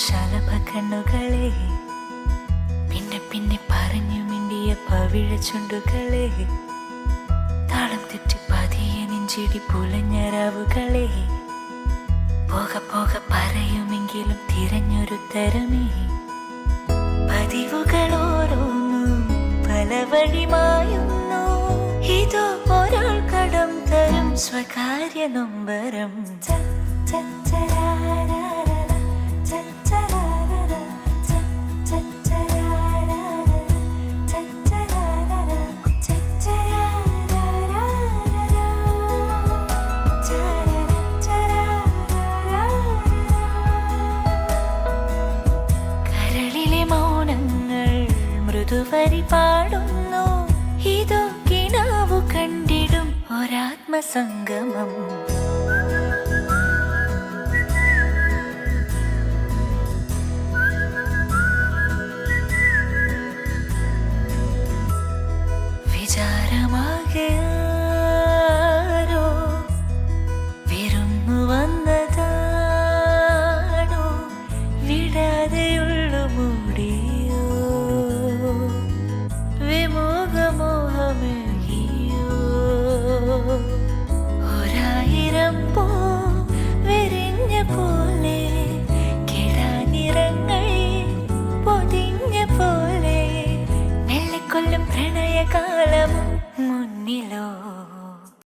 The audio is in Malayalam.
ശലഭ കണ്ണുകളെ, പിന്നെ പിന്നെ പറഞ്ഞു മിണ്ടിയ പവിഴ ചുണ്ടുകളെ, താളം തെറ്റി പതിയെ നെഞ്ചിടി പുലഞ്ഞ രാവുകളെ, പോക പോക പറയുമെങ്കിലും തിരഞ്ഞൊരു തരമേ, പതിവുകൾ ഓരോന്നും പല വഴിമായുന്നു, ഇതോ ഒരാൾ കടം തരും സ്വകാര്യ നൊമ്പരം. മൃദുവരി പാടുന്നു, ഇതോ കിനാവു കണ്ടിടും ഒരാത്മസംഗമം.